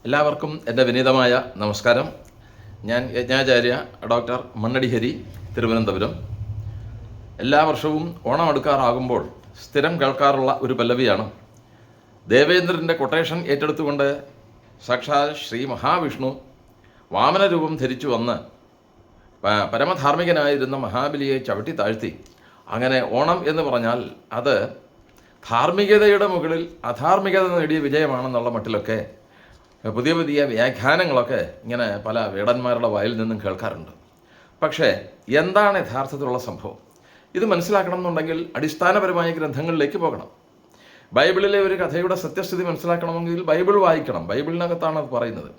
എല്ലാവർക്കും എൻ്റെ വിനീതമായ നമസ്കാരം. ഞാൻ യജ്ഞാചാര്യ ഡോക്ടർ മണ്ണടി ഹരി, തിരുവനന്തപുരം. എല്ലാ വർഷവും ഓണം അടുക്കാറാകുമ്പോൾ സ്ഥിരം കേൾക്കാറുള്ള ഒരു പല്ലവിയാണ്. ദേവേന്ദ്രൻ്റെ കൊട്ടേഷൻ ഏറ്റെടുത്തുകൊണ്ട് സാക്ഷാൽ ശ്രീ മഹാവിഷ്ണു വാമനരൂപം ധരിച്ചു വന്ന് പരമധാർമ്മികനായിരുന്ന മഹാബലിയെ ചവിട്ടി താഴ്ത്തി. അങ്ങനെ ഓണം എന്ന് പറഞ്ഞാൽ അത് ധാർമ്മികതയുടെ മുകളിൽ അധാർമികത നേടിയ വിജയമാണെന്നുള്ള മട്ടിലൊക്കെ പുതിയ പുതിയ വ്യാഖ്യാനങ്ങളൊക്കെ ഇങ്ങനെ പല വേടന്മാരുടെ വായിൽ നിന്നും കേൾക്കാറുണ്ട്. പക്ഷേ എന്താണ് യഥാർത്ഥത്തിലുള്ള സംഭവം? ഇത് മനസ്സിലാക്കണം എന്നുണ്ടെങ്കിൽ അടിസ്ഥാനപരമായ ഗ്രന്ഥങ്ങളിലേക്ക് പോകണം. ബൈബിളിലെ ഒരു കഥയുടെ സത്യസ്ഥിതി മനസ്സിലാക്കണമെങ്കിൽ ബൈബിൾ വായിക്കണം. ബൈബിളിനകത്താണ് അത് പറയുന്നത്.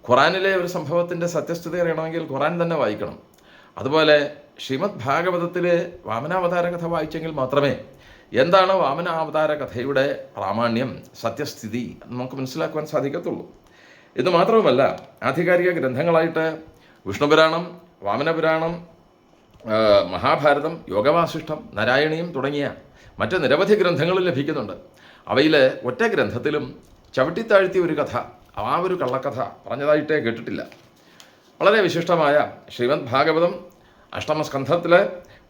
ഖുറാനിലെ ഒരു സംഭവത്തിൻ്റെ സത്യസ്ഥിതി അറിയണമെങ്കിൽ ഖുറാൻ തന്നെ വായിക്കണം. അതുപോലെ ശ്രീമദ് ഭാഗവതത്തിലെ വാമനാവതാര കഥ വായിച്ചെങ്കിൽ മാത്രമേ എന്താണ് വാമനാവതാര കഥയുടെ പ്രാമാണ്യം, സത്യസ്ഥിതി നമുക്ക് മനസ്സിലാക്കുവാൻ സാധിക്കത്തുള്ളൂ. ഇത് മാത്രവുമല്ല, ആധികാരിക ഗ്രന്ഥങ്ങളായിട്ട് വിഷ്ണുപുരാണം, വാമനപുരാണം, മഹാഭാരതം, യോഗവാസിഷ്ഠം, നാരായണീയം തുടങ്ങിയ മറ്റ് നിരവധി ഗ്രന്ഥങ്ങളിൽ ലഭിക്കുന്നുണ്ട്. അവയിൽ ഒറ്റ ഗ്രന്ഥത്തിലും ചവിട്ടിത്താഴ്ത്തിയ ഒരു കഥ, ആ ഒരു കള്ളക്കഥ പറഞ്ഞതായിട്ടേ കേട്ടിട്ടില്ല. വളരെ വിശിഷ്ടമായ ശ്രീമദ് ഭാഗവതം അഷ്ടമസ്കന്ധത്തിലെ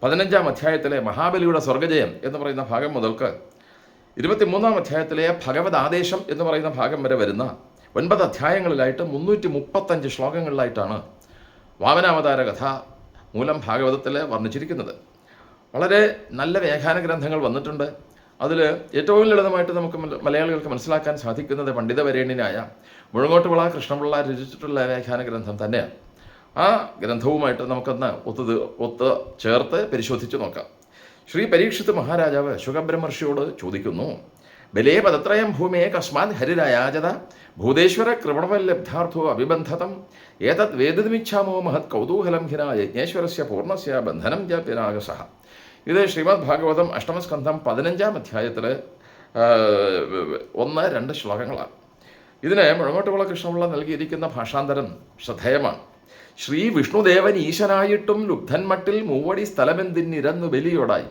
15-ാം അധ്യായത്തിലെ മഹാബലിയുടെ സ്വർഗജയം എന്ന് പറയുന്ന ഭാഗം മുതൽക്ക് 23-ാം അധ്യായത്തിലെ ഭഗവത് ആദേശം എന്ന് പറയുന്ന ഭാഗം വരെ വരുന്ന 9 അധ്യായങ്ങളിലായിട്ട് 335 ശ്ലോകങ്ങളിലായിട്ടാണ് വാമനാവതാര കഥ മൂലം ഭാഗവതത്തിൽ വർണ്ണിച്ചിരിക്കുന്നത്. വളരെ നല്ല വ്യാഖ്യാന ഗ്രന്ഥങ്ങൾ വന്നിട്ടുണ്ട്. അതിൽ ഏറ്റവും ലളിതമായിട്ട് നമുക്ക് മലയാളികൾക്ക് മനസ്സിലാക്കാൻ സാധിക്കുന്നത് പണ്ഡിതവരേണ്യനായ മുഴങ്ങോട്ടുവിള കൃഷ്ണപിള്ള രചിച്ചിട്ടുള്ള വ്യാഖ്യാന ഗ്രന്ഥം തന്നെയാണ്. ആ ഗ്രന്ഥവുമായിട്ട് നമുക്കൊന്ന് ഒത്ത് ചേർത്ത് പരിശോധിച്ച് നോക്കാം. ശ്രീ പരീക്ഷിത് മഹാരാജാവ് ശുഖബ്രഹ്മർഷിയോട് ചോദിക്കുന്നു: ബലേ പദത്രയം ഭൂമേ കസ്മാത് ഹരിരായാജത ഭൂതേശ്വര കൃപണവല്ലബ്ധാർത്ഥോ അഭിബന്ധതം ഏതത് വേദിതമിച്ഛാമോ മഹത് കൗതൂഹലം ഹിന യജ്ഞേശ്വരസ്യ പൂർണ്ണസ്യ ബന്ധനം ജാപ്യനാഗസഹ. ഇത് ശ്രീമദ് ഭാഗവതം അഷ്ടമസ്കന്ധം 15-ാം അധ്യായത്തിൽ 1-2 ശ്ലോകങ്ങളാണ്. ഇതിന് മുഴങ്ങോട്ടുവിള കൃഷ്ണപിള്ള നൽകിയിരിക്കുന്ന ഭാഷാന്തരം ശ്രദ്ധേയമാണ്. ശ്രീ വിഷ്ണുദേവൻ ഈശനായിട്ടും ലുബ്ധന്മട്ടിൽ മൂവടി സ്ഥലമെന്തിന്നിരന്നു ബലിയോടായി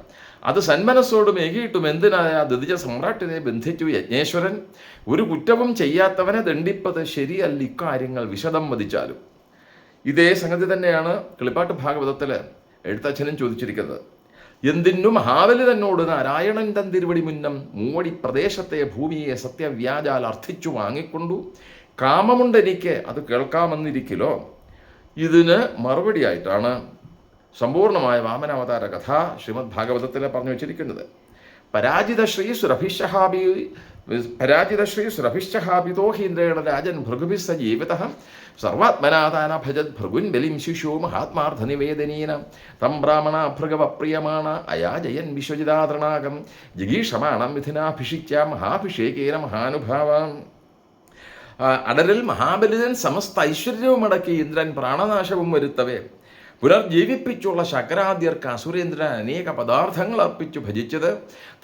അത് സന്മനസ്സോടും ഏകിയിട്ടും എന്തിനായ ദ്വിജ സമ്രാട്ടിനെ ബന്ധിച്ചു യജ്ഞേശ്വരൻ ഒരു കുറ്റവും ചെയ്യാത്തവനെ ദണ്ഡിപ്പത് ശരിയല്ല ഇക്കാര്യങ്ങൾ വിശദം വധിച്ചാലും. ഇതേ സംഗതി തന്നെയാണ് കിളിപ്പാട്ട് ഭാഗവതത്തിൽ എഴുത്തച്ഛനും ചോദിച്ചിരിക്കുന്നത്. എന്തിനു മഹാബലി തന്നോട് നാരായണൻ തൻ തിരുവടി മുന്നം മൂവടി പ്രദേശത്തെ ഭൂമിയെ സത്യവ്യാജാൽ അർത്ഥിച്ചു വാങ്ങിക്കൊണ്ടു കാമമുണ്ടെനിക്ക് അത് കേൾക്കാമെന്നിരിക്കലോ. ഇതിന് മറുപടിയായിട്ടാണ് സമ്പൂർണമായ വാമനാവതാര കഥ ശ്രീമദ് ഭാഗവതത്തിൽ പറഞ്ഞു വച്ചിരിക്കുന്നത്. പരാജിത ശ്രീ സുരഭിശ്ചഹാപിതോ ഹീന്ദ്രേണ രാജൻ ഭൃഗുഭിസ്സ ജീവിത സർവാത്മനാഥാന ഭജത് ഭൃഗുൻ ബലിം ശിശോ മഹാത്മാർത്ഥനിവേദനീന തം ബ്രാഹ്മണ ഭൃഗവപ്രിയമാണ അയാജയൻ വിശ്വജിതാതൃണാകം ജിഗീഷമാണം മിഥുനാഭിഷിച്ച മഹാഭിഷേകേന മഹാനുഭാവാം. അടരിൽ മഹാബലിതൻ സമസ്ത ഐശ്വര്യവും അടക്കി ഇന്ദ്രൻ പ്രാണനാശവും വരുത്തവേ പുനർജീവിപ്പിച്ചുള്ള ശങ്കരാദ്യർക്ക് അസുരേന്ദ്രൻ അനേക പദാർത്ഥങ്ങൾ അർപ്പിച്ചു ഭജിച്ചത്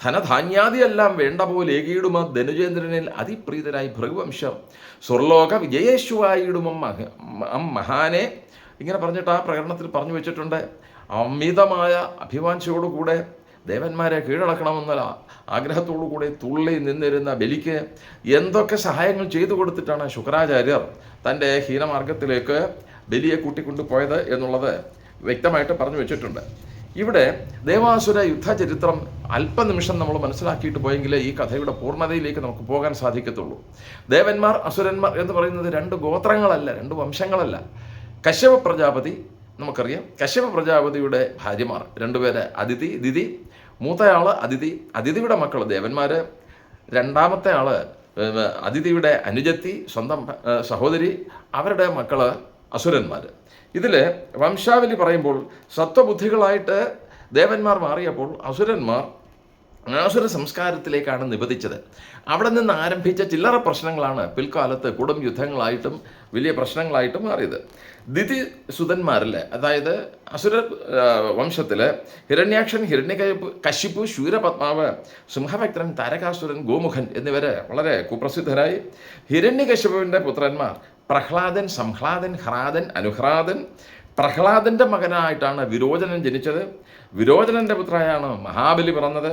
ധനധാന്യാദിയെല്ലാം വേണ്ട പോലെ ഏകിയിടുമ ധനുജേന്ദ്രനിൽ അതിപ്രീതരായി ഭൃഗുവംശം സ്വർലോക വിജയേശുവായിടുമം മഹാനെ. ഇങ്ങനെ പറഞ്ഞിട്ട് ആ പ്രകടനത്തിൽ പറഞ്ഞു വെച്ചിട്ടുണ്ട്. അമിതമായ അഭിവാഞ്ചയോടുകൂടെ ദേവന്മാരെ കീഴടക്കണമെന്ന ആഗ്രഹത്തോടു കൂടി തുള്ളി നിന്നിരുന്ന ബലിക്ക് എന്തൊക്കെ സഹായങ്ങൾ ചെയ്തു കൊടുത്തിട്ടാണ് ശുക്രാചാര്യർ തൻ്റെ ഹീനമാർഗത്തിലേക്ക് ബലിയെ കൂട്ടിക്കൊണ്ടുപോയത് എന്നുള്ളത് വ്യക്തമായിട്ട് പറഞ്ഞു വെച്ചിട്ടുണ്ട്. ഇവിടെ ദേവാസുര യുദ്ധചരിത്രം അല്പനിമിഷം നമ്മൾ മനസ്സിലാക്കിയിട്ട് പോയെങ്കിൽ ഈ കഥയുടെ പൂർണ്ണതയിലേക്ക് നമുക്ക് പോകാൻ സാധിക്കത്തുള്ളൂ. ദേവന്മാർ അസുരന്മാർ എന്ന് പറയുന്നത് 2 ഗോത്രങ്ങളല്ല, 2 വംശങ്ങളല്ല. കശ്യപ പ്രജാപതി നമുക്കറിയാം. കശ്യപ പ്രജാപതിയുടെ ഭാര്യമാർ 2 പേര്, അദിതി, ദിതി. മൂത്തയാള് അദിതി, അദിതിയുടെ മക്കൾ ദേവന്മാർ. രണ്ടാമത്തെ ആള് അദിതിയുടെ അനുജത്തി, സ്വന്തം സഹോദരി, അവരുടെ മക്കള് അസുരന്മാർ. ഇതിൽ വംശാവലി പറയുമ്പോൾ സത്വബുദ്ധികളായിട്ട് ദേവന്മാർ മാറിയപ്പോൾ അസുരന്മാർ അസുര സംസ്കാരത്തിലേക്കാണ് നിബന്ധിച്ചത്. അവിടെ നിന്ന് ആരംഭിച്ച ചില്ലറ പ്രശ്നങ്ങളാണ് പിൽക്കാലത്ത് കൊടും യുദ്ധങ്ങളായിട്ടും വലിയ പ്രശ്നങ്ങളായിട്ടും മാറിയത്. ദിതി സുതന്മാരിൽ, അതായത് അസുര വംശത്തിൽ ഹിരണ്യാക്ഷൻ, കശിപു, ശൂരപത്മാവ്, സിംഹഭക്തൻ, താരകാസുരൻ, ഗോമുഖൻ എന്നിവർ വളരെ കുപ്രസിദ്ധരായി. ഹിരണ്യകശിപുവിൻ്റെ പുത്രന്മാർ പ്രഹ്ലാദൻ, സംഹ്ലാദൻ, ഹ്രാദൻ, അനുഹ്രാദൻ. പ്രഹ്ലാദൻ്റെ മകനായിട്ടാണ് വിരോചനൻ ജനിച്ചത്. വിരോചനൻ്റെ പുത്രയാണ് മഹാബലി പിറന്നത്.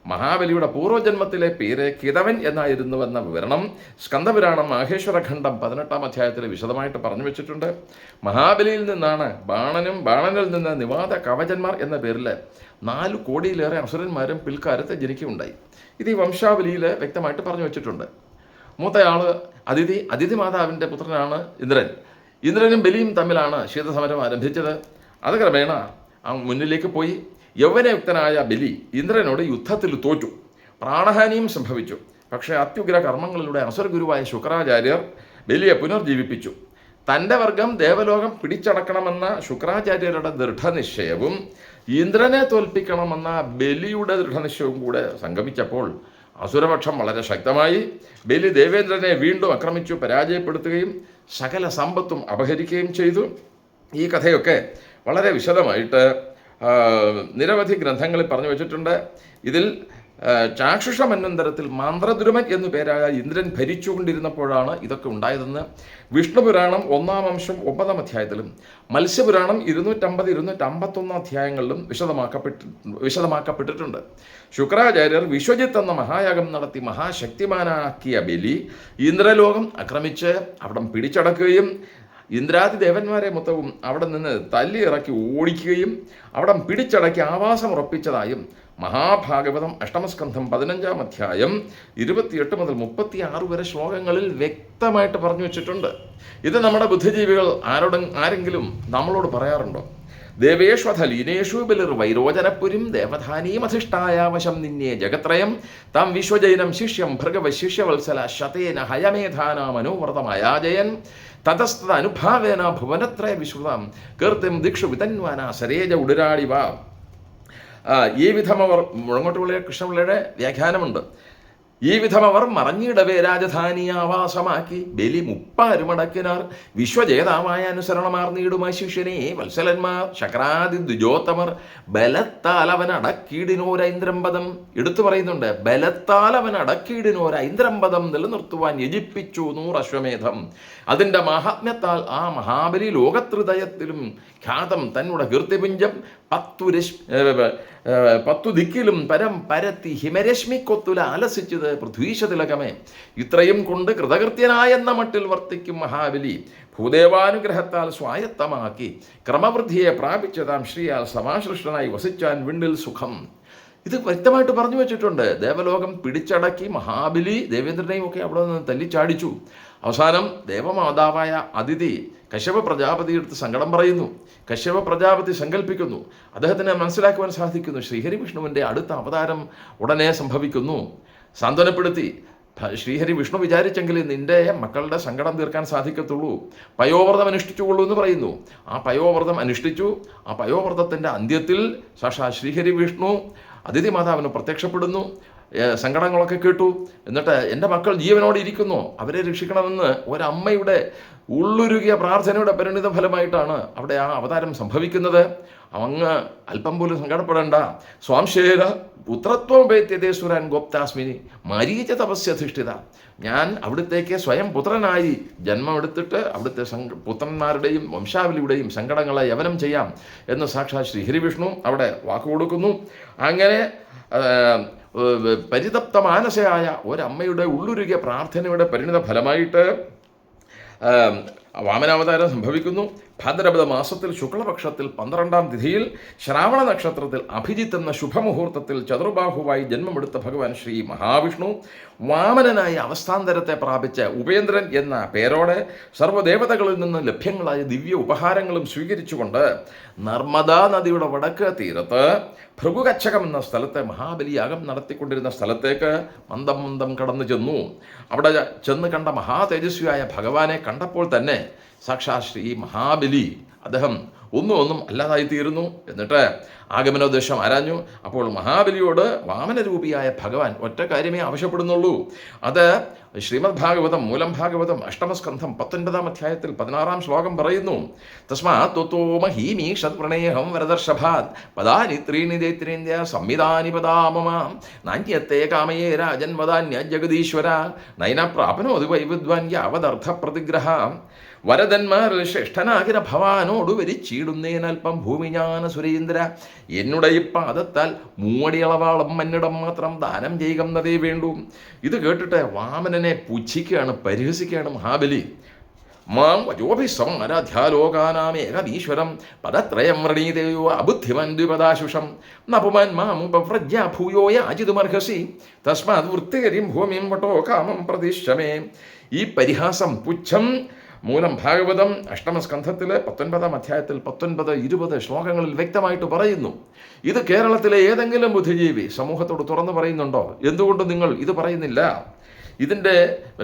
മഹാബലിയുടെ പൂർവ്വജന്മത്തിലെ പേര് കിതവൻ എന്നായിരുന്നുവെന്ന വിവരണം സ്കന്ദപുരാണം മാഹേശ്വരഖണ്ഡം 18-ാം അധ്യായത്തിൽ വിശദമായിട്ട് പറഞ്ഞു വെച്ചിട്ടുണ്ട്. മഹാബലിയിൽ നിന്നാണ് ബാണനിൽ നിന്ന് നിവാത കവചന്മാർ എന്ന പേരിൽ 4 കോടിയിലേറെ അസുരന്മാരും പിൽക്കാലത്ത് ജനിക്കുകയുണ്ടായി. ഇത് ഈ വംശാവലിയിൽ വ്യക്തമായിട്ട് പറഞ്ഞു വെച്ചിട്ടുണ്ട്. മൂത്തയാള് അതിഥി മാതാവിൻ്റെ പുത്രനാണ് ഇന്ദ്രൻ. ഇന്ദ്രനും ബലിയും തമ്മിലാണ് ശീതസമരം ആരംഭിച്ചത്. അത് ക്രമേണ മുന്നിലേക്ക് പോയി. യൗവനയുക്തനായ ബലി ഇന്ദ്രനോട് യുദ്ധത്തിൽ തോറ്റു, പ്രാണഹാനിയും സംഭവിച്ചു. പക്ഷേ അത്യുഗ്ര കർമ്മങ്ങളിലൂടെ അസുരഗുരുവായ ശുക്രാചാര്യർ ബലിയെ പുനർജീവിപ്പിച്ചു. തൻ്റെ വർഗം ദേവലോകം പിടിച്ചടക്കണമെന്ന ശുക്രാചാര്യരുടെ ദൃഢനിശ്ചയവും ഇന്ദ്രനെ തോൽപ്പിക്കണമെന്ന ബലിയുടെ ദൃഢനിശ്ചയവും കൂടെ സംഗമിച്ചപ്പോൾ അസുരപക്ഷം വളരെ ശക്തമായി. ബലി ദേവേന്ദ്രനെ വീണ്ടും ആക്രമിച്ചു പരാജയപ്പെടുത്തുകയും സകല സമ്പത്തും അപഹരിക്കുകയും ചെയ്തു. ഈ കഥയൊക്കെ വളരെ വിശദമായിട്ട് നിരവധി ഗ്രന്ഥങ്ങളിൽ പറഞ്ഞു വച്ചിട്ടുണ്ട്. ഇതിൽ ചാക്ഷുഷ മന്വന്തരത്തിൽ മന്ത്രദ്രുമൻ എന്നു പേരായ ഇന്ദ്രൻ ഭരിച്ചുകൊണ്ടിരുന്നപ്പോഴാണ് ഇതൊക്കെ ഉണ്ടായതെന്ന് വിഷ്ണുപുരാണം 1-ാം അംശം 9-ാം അധ്യായത്തിലും മത്സ്യപുരാണം 250-251 അധ്യായങ്ങളിലും വിശദമാക്കപ്പെട്ടിട്ടുണ്ട്. ശുക്രാചാര്യർ വിശ്വജിത്ത് എന്ന മഹായാഗം നടത്തി മഹാശക്തിമാനാക്കിയ ബലി ഇന്ദ്രലോകം ആക്രമിച്ച് അവിടം പിടിച്ചടക്കുകയും ഇന്ദ്രാദി ദേവന്മാരെ മൊത്തവും അവിടെ നിന്ന് തല്ലി ഇറക്കി ഓടിക്കുകയും അവിടം പിടിച്ചടക്കി ആവാസം ഉറപ്പിച്ചതായും മഹാഭാഗവതം അഷ്ടമസ്കന്ധം 15-ാം അധ്യായം 28 മുതൽ 36 വരെ ശ്ലോകങ്ങളിൽ വ്യക്തമായിട്ട് പറഞ്ഞു വെച്ചിട്ടുണ്ട്. ഇത് നമ്മുടെ ബുദ്ധിജീവികൾ ആരെങ്കിലും നമ്മളോട് പറയാറുണ്ടോ? ദേവേഷ്വധ ലീനേഷു ബലിർ വൈരോചനപുരിം ദേവധാനീമധിഷ്ഠായാവശം നിന്നേ ജഗത്രയം താം വിശ്വജൈനം ശിഷ്യം ഭർഗവ ശിഷ്യവത്സല ശതേന ഹയമേധാന മനോവ്രതമയാജയൻ തതസ്തത അനുഭാവേന ഭുവനത്രയ വിശ്രുതം കീർത്തിം ദിക്ഷു വിതന്വാന സരേജ ഉടരാടിവ. ഈ വിധം അവർ മുഴങ്ങോട്ടുപിള്ളയുടെ കൃഷ്ണപിള്ളയുടെ വ്യാഖ്യാനമുണ്ട്. ഈ വിധം അവർ മറഞ്ഞിടവേ രാജധാനി ആവാസമാക്കി ബലി മുപ്പാരുമടക്കിനാർ വിശ്വജേതാവായ അനുസരണമാർന്നീടുമായ ശിഷ്യനെ വത്സലന്മാർ ശക്രാദി ദ്വിജോത്തമർ ബലത്താൽ അവൻ അടക്കീടിനോര ഐന്ദ്രംപദം എടുത്തു പറയുന്നുണ്ട്. ബലത്താൽ അവൻ അടക്കീടിനോര ഐന്ദ്രംപദം നിലനിർത്തുവാൻ യജിപ്പിച്ചു 100 അശ്വമേധം. അതിൻ്റെ മഹാത്മ്യത്താൽ ആ മഹാബലി ലോകത്രിതയത്തിലും ഖ്യാതം തന്നുടെ കീർത്തിപുഞ്ചം 10 ദിക്കിലും പരം പരത്തി ഹിമരശ്മിക്കൊത്തുല അലസിച്ചത് പൃഥ്വീശതിലകമേ. ഇത്രയും കൊണ്ട് കൃതകൃത്യനായെന്ന മട്ടിൽ വർത്തിക്കും മഹാബലി ഭൂദേവാനുഗ്രഹത്താൽ സ്വായത്തമാക്കി ക്രമവൃദ്ധിയെ പ്രാപിച്ചതാം ശ്രീയാൽ സമാശ്ലിഷ്ടനായി വസിച്ചാൻ വിണ്ണിൽ സുഖം. ഇത് വ്യക്തമായിട്ട് പറഞ്ഞു വെച്ചിട്ടുണ്ട്. ദേവലോകം പിടിച്ചടക്കി മഹാബലി ദേവേന്ദ്രനെയും ഒക്കെ അവിടെ നിന്ന് തല്ലിച്ചാടിച്ചു. അവസാനം ദേവമാതാവായ അതിഥി കശ്യപ പ്രജാപതി എടുത്ത് സങ്കടം പറയുന്നു. കശ്യപ പ്രജാപതി സങ്കല്പിക്കുന്നു. അദ്ദേഹത്തിന് മനസ്സിലാക്കുവാൻ സാധിക്കുന്നു ശ്രീഹരി വിഷ്ണുവിൻ്റെ അടുത്ത അവതാരം ഉടനെ സംഭവിക്കുന്നു. സാന്ത്വനപ്പെടുത്തി ശ്രീഹരി വിഷ്ണു വിചാരിച്ചെങ്കിൽ നിന്റെ മക്കളുടെ സങ്കടം തീർക്കാൻ സാധിക്കത്തുള്ളൂ, പയോവ്രതം അനുഷ്ഠിച്ചുകൊള്ളൂ എന്ന് പറയുന്നു. ആ പയോവ്രതം അനുഷ്ഠിച്ചു. ആ പയോവ്രതത്തിൻ്റെ അന്ത്യത്തിൽ സാക്ഷാ ശ്രീഹരി വിഷ്ണു അതിഥി മാതാവിന് പ്രത്യക്ഷപ്പെടുന്നു. സങ്കടങ്ങളൊക്കെ കേട്ടു. എന്നിട്ട് എൻ്റെ മക്കൾ ജീവനോടെ ഇരിക്കുന്നു, അവരെ രക്ഷിക്കണമെന്ന് ഒരമ്മയുടെ ഉള്ളുരുകിയ പ്രാർത്ഥനയുടെ പരിണിത ഫലമായിട്ടാണ് അവിടെ ആ അവതാരം സംഭവിക്കുന്നത്. അങ്ങ് അല്പം പോലും സങ്കടപ്പെടേണ്ട. സ്വാംശേര പുത്രത്വപേത്യതേ സുരാൻ ഗോപ്താസ്മിനി മരീച തപസ്യധിഷ്ഠിത. ഞാൻ അവിടുത്തേക്ക് സ്വയം പുത്രനായി ജന്മമെടുത്തിട്ട് അവിടുത്തെ പുത്രന്മാരുടെയും വംശാവലിയുടെയും സങ്കടങ്ങളെ യവനം ചെയ്യാം എന്ന് സാക്ഷാത് ശ്രീഹരിവിഷ്ണു അവിടെ വാക്കുകൊടുക്കുന്നു. അങ്ങനെ പരിതപ്ത മാനസയായ ഒരമ്മയുടെ ഉള്ളുരുകിയ പ്രാർത്ഥനയുടെ പരിണിത ഫലമായിട്ട് വാമനാവതാരം സംഭവിക്കുന്നു. ഭാദ്രപദ മാസത്തിൽ ശുക്ലപക്ഷത്തിൽ 12-ാം തിഥിയിൽ ശ്രാവണ നക്ഷത്രത്തിൽ അഭിജിത്ത് എന്ന ശുഭമുഹൂർത്തത്തിൽ ചതുർബാഹുവായി ജന്മമെടുത്ത ഭഗവാൻ ശ്രീ മഹാവിഷ്ണു വാമനനായി അവസ്ഥാന്തരത്തെ പ്രാപിച്ച് ഉപേന്ദ്രൻ എന്ന പേരോടെ സർവ്വദേവതകളിൽ നിന്ന് ലഭ്യങ്ങളായ ദിവ്യ ഉപഹാരങ്ങളും സ്വീകരിച്ചുകൊണ്ട് നർമ്മദാ നദിയുടെ വടക്ക് തീരത്ത് ഭൃഗുകച്ചകം എന്ന സ്ഥലത്തെ മഹാബലിയാഗം നടത്തിക്കൊണ്ടിരുന്ന സ്ഥലത്തേക്ക് മന്ദം മന്ദം കടന്നു ചെന്നു. അവിടെ ചെന്ന് കണ്ട മഹാതേജസ്വിയായ ഭഗവാനെ കണ്ടപ്പോൾ തന്നെ സാക്ഷാത് ശ്രീ മഹാബലി അദ്ദേഹം ഒന്നും അല്ലാതായിത്തീരുന്നു. എന്നിട്ട് ആഗമനോദ്ദേശം ആരാഞ്ഞു. അപ്പോൾ മഹാബലിയോട് വാമനരൂപിയായ ഭഗവാൻ ഒറ്റ കാര്യമേ ആവശ്യപ്പെടുന്നുള്ളൂ. അത് ശ്രീമദ് ഭാഗവതം മൂലം ഭാഗവതം അഷ്ടമസ്കന്ധം 19-ാം അധ്യായത്തിൽ 16-ാം ശ്ലോകം പറയുന്നു, തസ്മാത് ത്വത്തോ മഹീമീഷത് പ്രണേഹം വരദർഷഭാത് പദാനി ത്രീണി ദൈത്രീന്ദ്യ സംവിധാനി പദാമമ നാന്യത്തെ കാമയേ രാജൻ വദാന്യ ജഗദീശ്വര നൈന പ്രാപനോതി വൈ വിദ്വാൻ യാവദർത്ഥ പ്രതിഗ്രഹ. വരദന്മാരിൽ ശ്രേഷ്ഠനാകിന ഭവാനോട് വരിച്ചിടുന്നേനൽപ്പം ഭൂമിஞான സുരേന്ദ്ര, എന്നുടെ പാദത്താൽ മൂവടിയളവാളം മന്നിടം മാത്രം ദാനം ചെയ്യുന്നതേ വേണ്ടൂ. ഇത് കേട്ടിട്ട് വാമനനെ പുച്ഛിക്കുകയാണ്, പരിഹസിക്കുകയാണ് മഹാബലി. മാം വജോഭിസമാരാധ്യാലോകാനാമേകമീശ്വരം പദത്രയം വ്രണീതയോ അബുദ്ധിമൻ ദ്വിപദാശുഷം നപുമാൻ മാമുപവ്രജ്യ ഭൂയോ യാചിതുമർഹസി തസ്മാത് വൃത്തികരിം ഭൂമിം വട്ടോ കാമം പ്രതിശ്ശമേ. ഈ പരിഹാസം, പുച്ഛം മൂലം ഭാഗവതം അഷ്ടമസ്കന്ധത്തിലെ 19-ാം അധ്യായത്തിൽ 19-20 ശ്ലോകങ്ങളിൽ വ്യക്തമായിട്ട് പറയുന്നു. ഇത് കേരളത്തിലെ ഏതെങ്കിലും ബുദ്ധിജീവി സമൂഹത്തോട് തുറന്നു പറയുന്നുണ്ടോ? എന്തുകൊണ്ട് നിങ്ങൾ ഇത് പറയുന്നില്ല? ഇതിൻ്റെ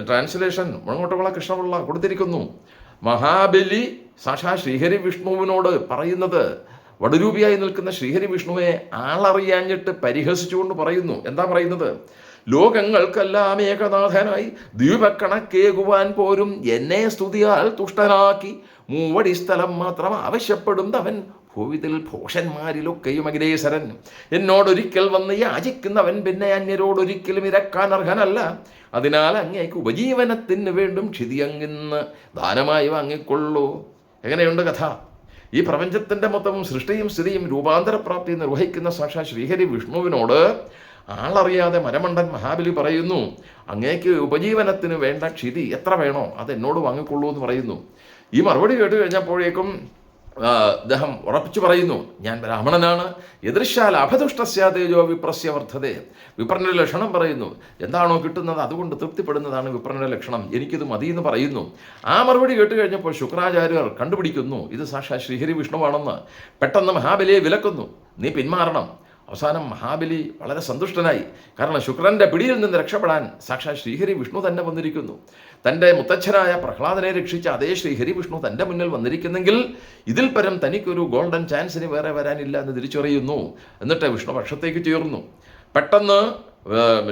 ട്രാൻസ്ലേഷൻ മുഴങ്ങോട്ടുവിള കൃഷ്ണപിള്ള കൊടുത്തിരിക്കുന്നു. മഹാബലി സാക്ഷാ ശ്രീഹരി വിഷ്ണുവിനോട് പറയുന്നത്, വടുരൂപിയായി നിൽക്കുന്ന ശ്രീഹരി വിഷ്ണുവെ ആളറിയാഞ്ഞിട്ട് പരിഹസിച്ചുകൊണ്ട് പറയുന്നു. എന്താ പറയുന്നത്? ലോകങ്ങൾക്കെല്ലാം ഏകനാഥനായി ദ്വീപക്കണക്കേകുവാൻ പോരും എന്നെ സ്തുതിയാൽ തുഷ്ടനാക്കി മൂവടി സ്ഥലം മാത്രം ആവശ്യപ്പെടുന്നവൻ ഭൂവിതിൽ ഭോഷന്മാരിലൊക്കെയും അഖിലേശ്വരൻ. എന്നോടൊരിക്കൽ വന്ന് യാചിക്കുന്നവൻ പിന്നെ അന്യരോടൊരിക്കലും ഇരക്കാൻ അർഹനല്ല. അതിനാൽ അങ്ങേക്ക് ഉപജീവനത്തിന് വേണ്ടും ക്ഷിതി അങ്ങിന്ന് ദാനമായി വാങ്ങിക്കൊള്ളൂ. എങ്ങനെയുണ്ട് കഥ? ഈ പ്രപഞ്ചത്തിൻ്റെ മൊത്തവും സൃഷ്ടിയും സ്ഥിതിയും രൂപാന്തരപ്രാപ്തി നിർവഹിക്കുന്ന സാക്ഷാൽ ശ്രീഹരി വിഷ്ണുവിനോട് ആളറിയാതെ മരമണ്ടൻ മഹാബലി പറയുന്നു, അങ്ങേക്ക് ഉപജീവനത്തിന് വേണ്ട ക്ഷിതി എത്ര വേണോ അത് എന്നോട് വാങ്ങിക്കൊള്ളൂ എന്ന് പറയുന്നു. ഈ മറുപടി കേട്ട് കഴിഞ്ഞപ്പോഴേക്കും അദ്ദേഹം ഉറപ്പിച്ചു പറയുന്നു, ഞാൻ ബ്രാഹ്മണനാണ്. എതിർശാൽ അഭതുഷ്ടസ്യ തേജോ വിപ്രസ്യ വർദ്ധതേ. വിപ്രന്റെ ലക്ഷണം പറയുന്നു. എന്താണോ കിട്ടുന്നത് അതുകൊണ്ട് തൃപ്തിപ്പെടുന്നതാണ് വിപ്രന്റെ ലക്ഷണം, എനിക്കിത് മതി എന്ന് പറയുന്നു. ആ മറുപടി കേട്ട് കഴിഞ്ഞപ്പോൾ ശുക്രാചാര്യർ കണ്ടുപിടിക്കുന്നു ഇത് സാക്ഷാൽ ശ്രീഹരി വിഷ്ണുവാണെന്ന്. പെട്ടെന്ന് മഹാബലിയെ വിലക്കുന്നു, നീ പിന്മാറണം. അവസാനം മഹാബലി വളരെ സന്തുഷ്ടനായി. കാരണം ശുക്രന്റെ പിടിയിൽ നിന്ന് രക്ഷപ്പെടാൻ സാക്ഷാൽ ശ്രീഹരി വിഷ്ണു തന്നെ വന്നിരിക്കുന്നു. തൻ്റെ മുത്തച്ഛനായ പ്രഹ്ലാദനെ രക്ഷിച്ച അതേ ശ്രീഹരി വിഷ്ണു തൻ്റെ മുന്നിൽ വന്നിരിക്കുന്നെങ്കിൽ ഇതിൽ പരം തനിക്കൊരു ഗോൾഡൻ ചാൻസിന് വേറെ വരാനില്ല എന്ന് തിരിച്ചറിയുന്നു. എന്നിട്ട് വിഷ്ണു പക്ഷത്തേക്ക് ചേർന്നു. പെട്ടെന്ന്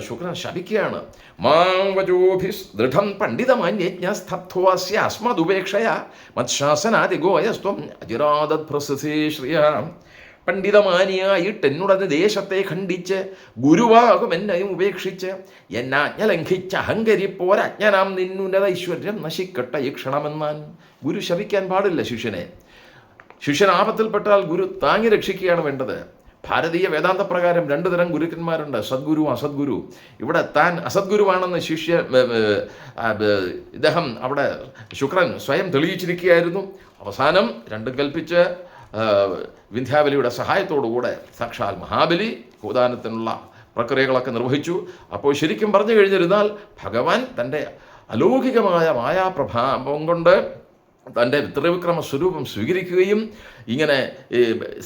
ശുക്രൻ ശപിക്കുകയാണ്. മാം വജോഭിസ് ദൃഢം പണ്ഡിതമാന്യജ്ഞസ്തബ്ധോസ്യ അസ്മദുപേക്ഷയ മത്ശാസനാദിഗോയസ്ത്വം അജിരാദഭ്രസസേ ശ്രിയാം. പണ്ഡിതമാനിയായിട്ട് എന്നുടനെ ദേശത്തെ ഖണ്ഡിച്ച് ഗുരുവാകും എന്നെയും ഉപേക്ഷിച്ച് എന്നാജ്ഞ ലംഘിച്ച് അഹങ്കരിപ്പോരജ്ഞനാം നിന്നുന്നത ഐശ്വര്യം നശിക്കട്ടെ ഈ ക്ഷണമെന്നാൻ. ഗുരു ശപിക്കാൻ പാടില്ല ശിഷ്യനെ. ശിഷ്യൻ ആപത്തിൽപ്പെട്ടാൽ ഗുരു താങ്ങി രക്ഷിക്കുകയാണ് വേണ്ടത്. ഭാരതീയ വേദാന്ത പ്രകാരം 2 തരം ഗുരുക്കന്മാരുണ്ട്, സദ്ഗുരു അസദ്ഗുരു. ഇവിടെ താൻ അസദ്ഗുരുവാണെന്ന് ഇദ്ദേഹം അവിടെ ശുക്രൻ സ്വയം തെളിയിച്ചിരിക്കുകയായിരുന്നു. അവസാനം രണ്ടും കൽപ്പിച്ച് വിന്ധ്യാവലിയുടെ സഹായത്തോടുകൂടെ സാക്ഷാൽ മഹാബലി ഭൂദാനത്തിനുള്ള പ്രക്രിയകളൊക്കെ നിർവഹിച്ചു. അപ്പോൾ ശരിക്കും പറഞ്ഞു കഴിഞ്ഞിരുന്നാൽ ഭഗവാൻ തൻ്റെ അലൗകികമായ മായാപ്രഭാവം കൊണ്ട് തൻ്റെ ത്രിവിക്രമ സ്വരൂപം സ്വീകരിക്കുകയും ഇങ്ങനെ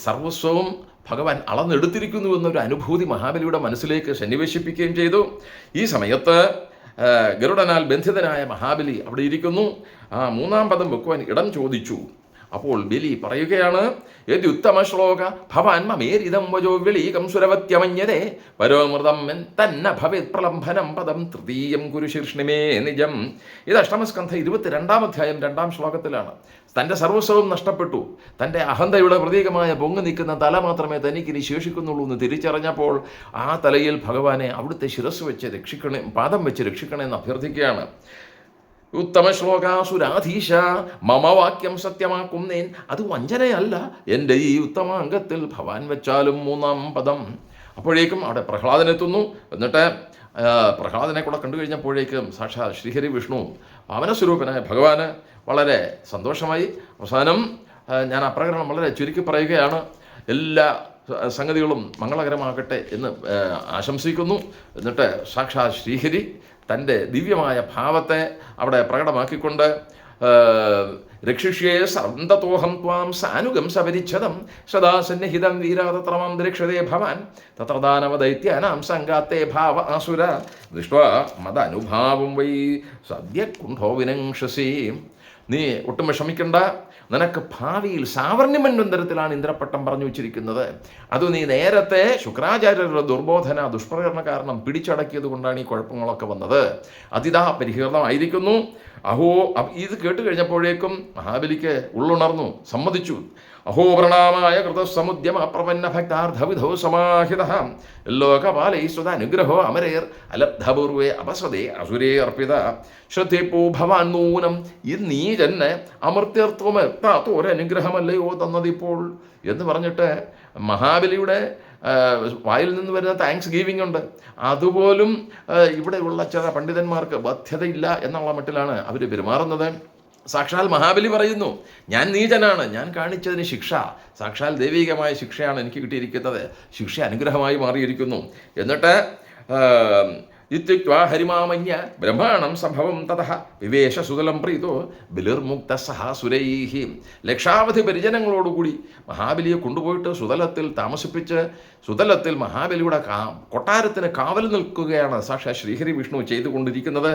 സർവസ്വവും ഭഗവാൻ അളന്നെടുത്തിരിക്കുന്നു എന്നൊരു അനുഭൂതി മഹാബലിയുടെ മനസ്സിലേക്ക് സന്നിവേശിപ്പിക്കുകയും ചെയ്തു. ഈ സമയത്ത് ഗരുഡനാൽ ബന്ധിതനായ മഹാബലി അവിടെ ഇരിക്കുന്നു. ആ 3-ാം പദം വെക്കുവാൻ ഇടം ചോദിച്ചു. അപ്പോൾ ബലി പറയുകയാണ്, യദ്യുത്തമ ശ്ലോക ഭവാൻ മമേരിതം വജോ വെളീകം സുരവത്യമന്യതേ പരോമൃതം തന്ന ഭവേത് പ്രലംഭനം പദം തൃതീയം കുരു ശീർഷ്ണിമേ നിജം. ഇത് അഷ്ടമസ്കന്ധ 22-ാം അധ്യായം 2-ാം ശ്ലോകത്തിലാണ്. തൻ്റെ സർവസ്വവും നഷ്ടപ്പെട്ടു. തൻ്റെ അഹന്തയുടെ പ്രതീകമായ പൊങ്ങി നിൽക്കുന്ന തല മാത്രമേ തനിക്കിനി ശേഷിക്കുന്നുള്ളൂ എന്ന് തിരിച്ചറിഞ്ഞപ്പോൾ ആ തലയിൽ ഭഗവാനെ അവിടുത്തെ ശിരസ് വെച്ച് രക്ഷിക്കണേ, പാദം വെച്ച് രക്ഷിക്കണേ എന്ന് അഭ്യർത്ഥിക്കുകയാണ്. ഉത്തമ ശ്ലോകാസുരാധീശ മമവാക്യം സത്യമാക്കുന്നേൻ. അത് വഞ്ചനയല്ല, എൻ്റെ ഈ ഉത്തമാംഗത്തിൽ ഭവാൻ വെച്ചാലും 3-ാം പദം. അപ്പോഴേക്കും അവിടെ പ്രഹ്ലാദനെത്തുന്നു. എന്നിട്ട് പ്രഹ്ലാദനെ കൂടെ കണ്ടു കഴിഞ്ഞപ്പോഴേക്കും സാക്ഷാൽ ശ്രീഹരി വിഷ്ണു വാമനസ്വരൂപനായ ഭഗവാന് വളരെ സന്തോഷമായി. അവസാനം ഞാൻ അപ്രകരണം വളരെ ചുരുക്കി പറയുകയാണ്. എല്ലാ സംഗതികളും മംഗളകരമാകട്ടെ എന്ന് ആശംസിക്കുന്നു. എന്നിട്ട് സാക്ഷാൽ ശ്രീഹരി തൻ്റെ ദിവ്യമായ ഭാവത്തെ അവിടെ പ്രകടമാക്കിക്കൊണ്ട് രക്ഷിഷ്യേ സന്തതോഹം ത്വാം സാനുഗം സപരിച്ഛദം സദാ സന്നിഹിതം വീരാതത്രമാം ദൃക്ഷതേ ഭവാൻ തത്ര ദാനവദൈത്യാനാം സംഘാത്തേ ഭാവ ആസുര ദൃഷ്ട്വാ മദനുഭാവം വൈ സദ്യ കുണ്ഠോ വിനംക്ഷസി. നീ ഒട്ടും വിഷമിക്കണ്ട. നിനക്ക് ഭാവിയിൽ സാവർണ്യമന്വന്തരത്തിലാണ് ഇന്ദ്രപ്പട്ടം പറഞ്ഞു വെച്ചിരിക്കുന്നത്. അത് നീ നേരത്തെ ശുക്രാചാര്യരുടെ ദുർബോധന ദുഷ്പ്രകരണ കാരണം പിടിച്ചടക്കിയത് കൊണ്ടാണ് ഈ കുഴപ്പങ്ങളൊക്കെ വന്നത്. അതിതാ പരിഹൃതമായിരിക്കുന്നു. അഹോ, ഇത് കേട്ട് കഴിഞ്ഞപ്പോഴേക്കും മഹാബലിക്ക് ഉള്ളുണർന്നു, സമ്മതിച്ചു. അഹോ പ്രണാമായ കൃതസമുദ്യമ പ്രപന്ന ഭക്താർത്ഥവിധോ സമാഹിത ലോകപാലൈസ്വത അനുഗ്രഹോ അമരേർ അലബ്ധപൂർവേ അപസതേ അസുരേ അർപ്പിത ശ്രദ്ധേപ്പോ ഭവാൻ നൂനം. ഈ നീ തന്നെ അമർത്യത്വം എത്താത്ത ഒരനുഗ്രഹമല്ലയോ തന്നതിപ്പോൾ എന്ന് പറഞ്ഞിട്ട് മഹാബലിയുടെ വായിൽ നിന്ന് വരുന്ന താങ്ക്സ് ഗീവിംഗ് ഉണ്ട്. അതുപോലും ഇവിടെയുള്ള ചില പണ്ഡിതന്മാർക്ക് ബാധ്യതയില്ല എന്നുള്ള മട്ടിലാണ് അവർ പെരുമാറുന്നത്. സാക്ഷാൽ മഹാബലി പറയുന്നു, ഞാൻ നീചനാണ്, ഞാൻ കാണിച്ചതിന് ശിക്ഷ സാക്ഷാൽ ദൈവികമായ ശിക്ഷയാണ് എനിക്ക് കിട്ടിയിരിക്കുന്നത്, ശിക്ഷ അനുഗ്രഹമായി മാറിയിരിക്കുന്നു. എന്നിട്ട് ഇത്യുക്ത്വാ ഹരിമാമന്യ ബ്രഹ്മാണം സംഭവം തതഃ വിവേശ സുതലം പ്രീതോ ബലിർമുക്ത സഹാസുരൈഹി. ലക്ഷാവധി പരിജനങ്ങളോടുകൂടി മഹാബലിയെ കൊണ്ടുപോയിട്ട് സുതലത്തിൽ താമസിപ്പിച്ച് സുതലത്തിൽ മഹാബലിയുടെ കൊട്ടാരത്തിന് കാവൽ നിൽക്കുകയാണ് സാക്ഷാತ್ ശ്രീഹരി വിഷ്ണു ചെയ്തുകൊണ്ടിരിക്കുന്നത്.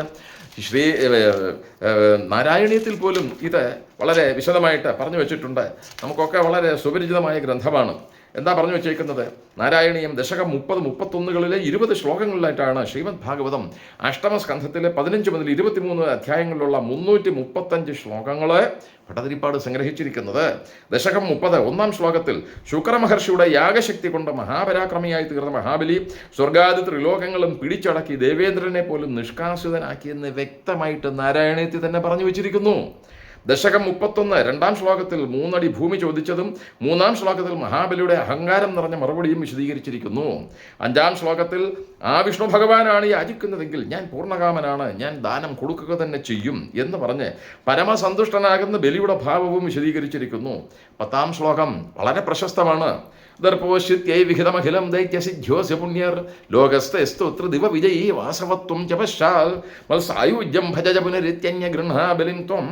നാരായണീയത്തിൽ പോലും ഇത് വളരെ വിശദമായിട്ട് പറഞ്ഞു വെച്ചിട്ടുണ്ട്. നമുക്കൊക്കെ വളരെ സുപരിചിതമായ ഗ്രന്ഥമാണ്. എന്താ പറഞ്ഞു വെച്ചേക്കുന്നത്? നാരായണീയം ദശകം 30-31 20 ശ്ലോകങ്ങളിലായിട്ടാണ് ശ്രീമദ് ഭാഗവതം അഷ്ടമസ്കന്ധത്തിലെ 15 മുതൽ 23 അധ്യായങ്ങളിലുള്ള 335 ശ്ലോകങ്ങള് ഭട്ടതിരിപ്പാട് സംഗ്രഹിച്ചിരിക്കുന്നത്. ദശകം 30 1-ാം ശ്ലോകത്തിൽ ശുക്രമഹർഷിയുടെ യാഗശക്തി കൊണ്ട് മഹാപരാക്രമിയായി തീർന്ന മഹാബലി സ്വർഗാദി ത്രിലോകങ്ങളും പിടിച്ചടക്കി ദേവേന്ദ്രനെ പോലും നിഷ്കാസിതനാക്കിയെന്ന് വ്യക്തമായിട്ട് നാരായണീയത്തിൽ തന്നെ പറഞ്ഞു വെച്ചിരിക്കുന്നു. ദശകം 31 2-ാം ശ്ലോകത്തിൽ 3 അടി ഭൂമി ചോദിച്ചതും 3-ാം ശ്ലോകത്തിൽ മഹാബലിയുടെ അഹങ്കാരം നിറഞ്ഞ മറുപടിയും വിശദീകരിച്ചിരിക്കുന്നു. 5-ാം ശ്ലോകത്തിൽ ആ വിഷ്ണു ഭഗവാനാണ് യാചിക്കുന്നതെങ്കിൽ ഞാൻ പൂർണ്ണകാമനാണ്, ഞാൻ ദാനം കൊടുക്കുക തന്നെ ചെയ്യും എന്ന് പറഞ്ഞ് പരമസന്തുഷ്ടനാകുന്ന ബലിയുടെ ഭാവവും വിശദീകരിച്ചിരിക്കുന്നു. 10-ാം ശ്ലോകം വളരെ പ്രശസ്തമാണ്. ദർപ്പോശ്യത്യൈ വിഹിതമഖിലം ദൈത്യസിദ്ധ്യോസ്യ പുണ്യർ ലോകസ്ഥ സ്തോത്ര ദിവ വിജയീ വാസവത്വം ച പശ്ചാൽ മത്സായുജ്യം ഭജജ പുനരിത്യന്യ ഗൃഹാ ബലിം ത്വം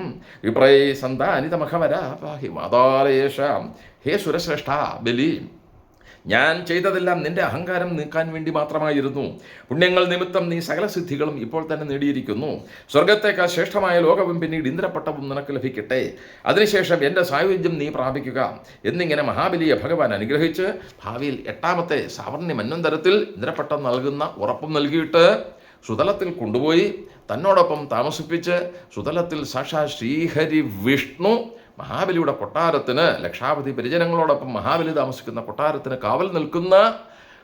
വിപ്രൈ സന്താനിതമഖവര പാഹി മാതാലയേഷാം. ഹേ സുരശ്രേഷ്ഠ ബലി, ഞാൻ ചെയ്തതെല്ലാം നിന്റെ അഹങ്കാരം നീക്കാൻ വേണ്ടി മാത്രമായിരുന്നു. പുണ്യങ്ങൾ നിമിത്തം നീ സകല സിദ്ധികളും ഇപ്പോൾ തന്നെ നേടിയിരിക്കുന്നു. സ്വർഗത്തേക്കാൾ ശ്രേഷ്ഠമായ ലോകവും പിന്നീട് ഇന്ദ്രപട്ടവും നിനക്ക് ലഭിക്കട്ടെ. അതിനുശേഷം എൻ്റെ സായുജ്യം നീ പ്രാപിക്കുക എന്നിങ്ങനെ മഹാബലിയെ ഭഗവാൻ അനുഗ്രഹിച്ച് ഭാവിയിൽ 8-ാമത്തെ സാവർണ്യ മന്വന്തരത്തിൽ ഇന്ദ്രപട്ടം നൽകുന്ന ഉറപ്പും നൽകിയിട്ട് സുതലത്തിൽ കൊണ്ടുപോയി തന്നോടൊപ്പം താമസിപ്പിച്ച് സുതലത്തിൽ സാക്ഷാൽ ശ്രീഹരി വിഷ്ണു മഹാബലിയുടെ കൊട്ടാരത്തിന് ലക്ഷാവധി പരിജനങ്ങളോടൊപ്പം മഹാബലി താമസിക്കുന്ന കൊട്ടാരത്തിന് കാവൽ നിൽക്കുന്ന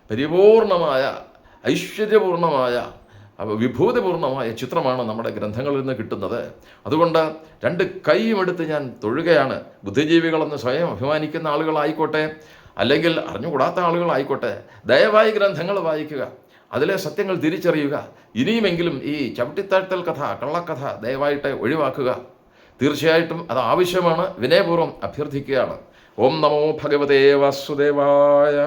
പരിപൂർണമായ ഐശ്വര്യപൂർണമായ വിഭൂതിപൂർണമായ ചിത്രമാണ് നമ്മുടെ ഗ്രന്ഥങ്ങളിൽ നിന്ന് കിട്ടുന്നത്. അതുകൊണ്ട് 2 കൈയും എടുത്ത് ഞാൻ തൊഴുകയാണ്. ബുദ്ധിജീവികളെന്ന് സ്വയം അഭിമാനിക്കുന്ന ആളുകളായിക്കോട്ടെ, അല്ലെങ്കിൽ അറിഞ്ഞുകൂടാത്ത ആളുകളായിക്കോട്ടെ, ദയവായി ഗ്രന്ഥങ്ങൾ വായിക്കുക, അതിലെ സത്യങ്ങൾ തിരിച്ചറിയുക. ഇനിയുമെങ്കിലും ഈ ചവിട്ടിത്താഴ്ത്തൽ കഥ, കള്ളക്കഥ ദയവായിട്ട് ഒഴിവാക്കുക. തീർച്ചയായിട്ടും അത് ആവശ്യമാണ്. വിനയപൂർവ്വം അഭ്യർത്ഥിക്കുകയാണ്. ഓം നമോ ഭഗവതേ വാസുദേവായ.